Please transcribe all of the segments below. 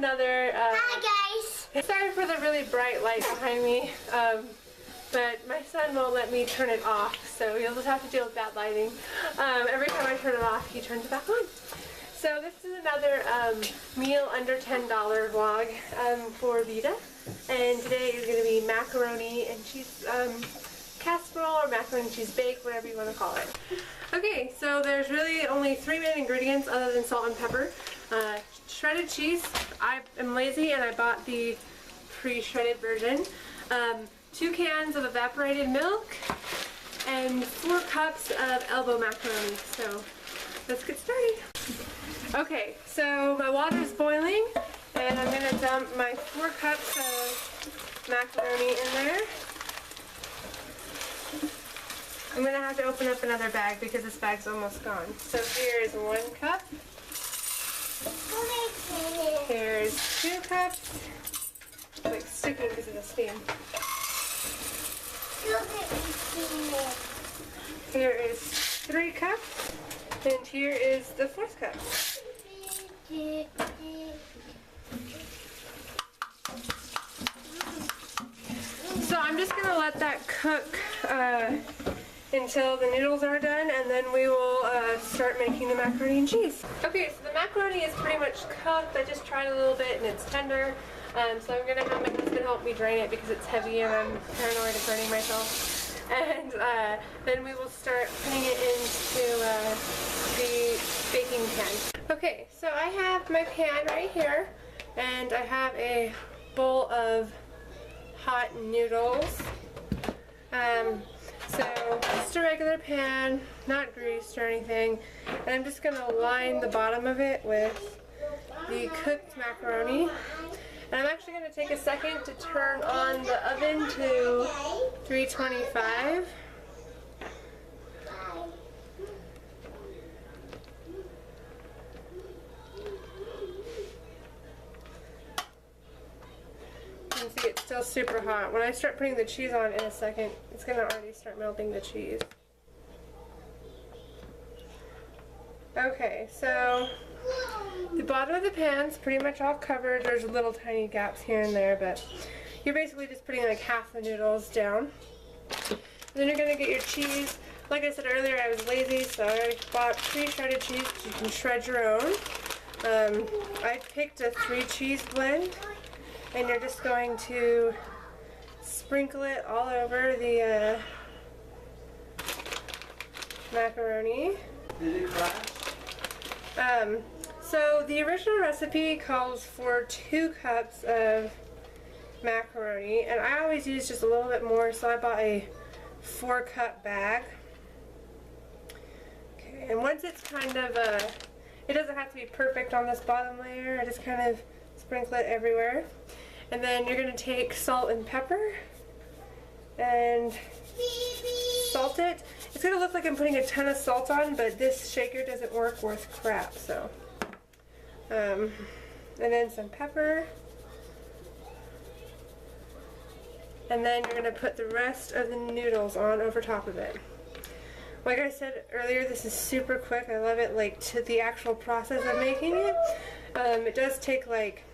another, Hi guys! sorry for the really bright light behind me, but my son won't let me turn it off, so you'll just have to deal with bad lighting. Every time I turn it off, he turns it back on. So this is another meal under $10 vlog for VEDA, and today is going to be macaroni and cheese casserole or macaroni and cheese bake, whatever you want to call it. Okay, so there's really only 3 main ingredients other than salt and pepper. Shredded cheese. I am lazy and I bought the pre-shredded version. 2 cans of evaporated milk and 4 cups of elbow macaroni. So let's get started. Okay, so my water is boiling and I'm going to dump my 4 cups of macaroni in there. I'm going to have to open up another bag because this bag's almost gone. So here is 1 cup. Here's 2 cups. It's like sticking because of the steam. Here is 3 cups. And here is the 4th cup. So I'm just going to let that cook until the noodles are done, and then we will start making the macaroni and cheese. Okay, so the macaroni is pretty much cooked. I just tried a little bit and it's tender. So I'm going to have my husband help me drain it because it's heavy and I'm paranoid of burning myself. And then we will start putting it into the baking pan. Okay, so I have my pan right here, and I have a bowl of hot noodles. So just a regular pan, not greased or anything, and I'm just going to line the bottom of it with the cooked macaroni. And I'm actually going to take a second to turn on the oven to 325. You can see it's still super hot. When I start putting the cheese on in a second, it's going to already start melting the cheese. Okay, so the bottom of the pan's pretty much all covered. There's little tiny gaps here and there, but you're basically just putting like half the noodles down. And then you're going to get your cheese. Like I said earlier, I was lazy, so I bought pre-shredded cheese. You can shred your own. I picked a 3 cheese blend, and you're just going to sprinkle it all over the macaroni. Did it crash? So the original recipe calls for 2 cups of macaroni, and I always use just a little bit more, so I bought a 4-cup bag. Okay, and once it's kind of, it doesn't have to be perfect on this bottom layer, I just kind of sprinkle it everywhere. And then you're going to take salt and pepper and salt it. It's going to look like I'm putting a ton of salt on, but this shaker doesn't work worth crap, so. And then some pepper. And then you're going to put the rest of the noodles on over top of it. Like I said earlier, this is super quick. I love it, like, to the actual process of making it. It does take like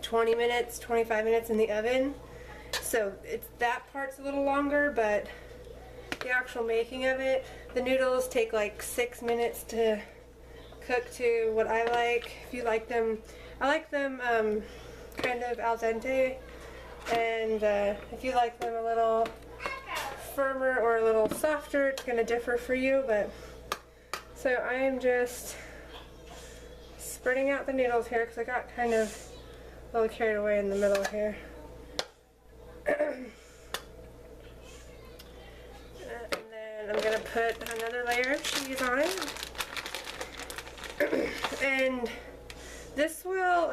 20 minutes, 25 minutes in the oven. So that part's a little longer, but the actual making of it, the noodles take like 6 minutes to cook to what I like. If you like them, I like them kind of al dente, and if you like them a little firmer or a little softer, it's going to differ for you. But so I am just spreading out the noodles here because I got kind of a little carried away in the middle here. I'm going to put another layer of cheese on it. And this will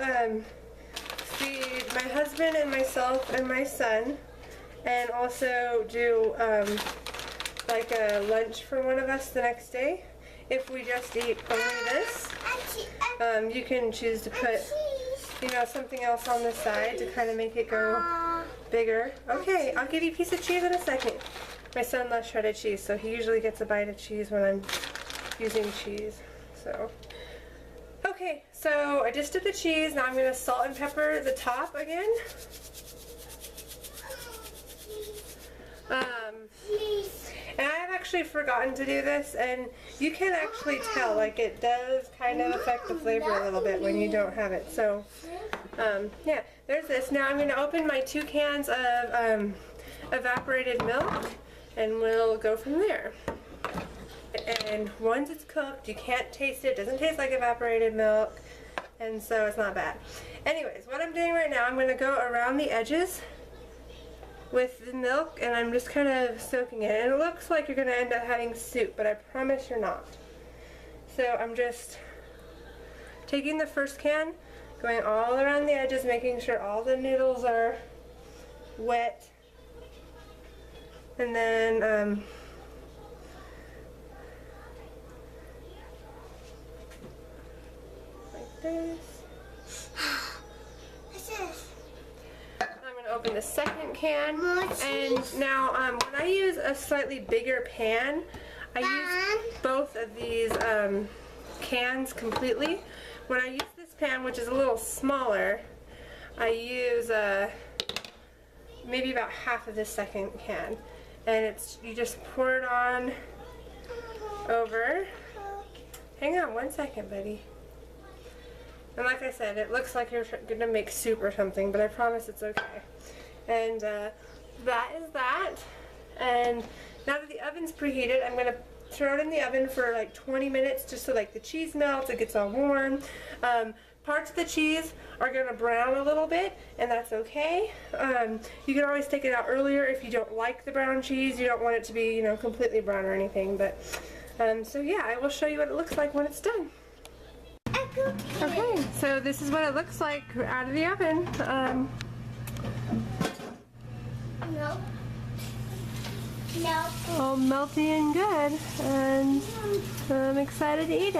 feed my husband and myself and my son, and also do like a lunch for one of us the next day. If we just eat only this, you can choose to put, you know, something else on the side to kind of make it go bigger. Okay, I'll give you a piece of cheese in a second. My son loves shredded cheese, so he usually gets a bite of cheese when I'm using cheese. So, okay. Okay, so I just did the cheese. Now I'm going to salt and pepper the top again. And I have actually forgotten to do this, and you can actually tell, like, it does kind of affect the flavor a little bit when you don't have it. So, yeah, there's this. Now I'm going to open my 2 cans of evaporated milk, and we'll go from there. And once it's cooked, you can't taste it. It doesn't taste like evaporated milk, and so it's not bad. Anyways, what I'm doing right now, I'm going to go around the edges with the milk, and I'm just kind of soaking it. And it looks like you're going to end up having soup, but I promise you're not. So I'm just taking the first can, going all around the edges, making sure all the noodles are wet, and then like this. Open the second can, and now when I use a slightly bigger pan, I use both of these cans completely. When I use this pan, which is a little smaller, I use maybe about half of the second can, and it's, you just pour it on over. Hang on one second, buddy. And like I said, it looks like you're going to make soup or something, but I promise it's okay. And that is that. And now that the oven's preheated, I'm going to throw it in the oven for like 20 minutes just so like the cheese melts, it gets all warm. Parts of the cheese are going to brown a little bit, and that's okay. You can always take it out earlier if you don't like the brown cheese. You don't want it to be, you know, completely brown or anything. But so yeah, I will show you what it looks like when it's done. Okay, so this is what it looks like out of the oven. No. No. All melty and good, and I'm excited to eat it.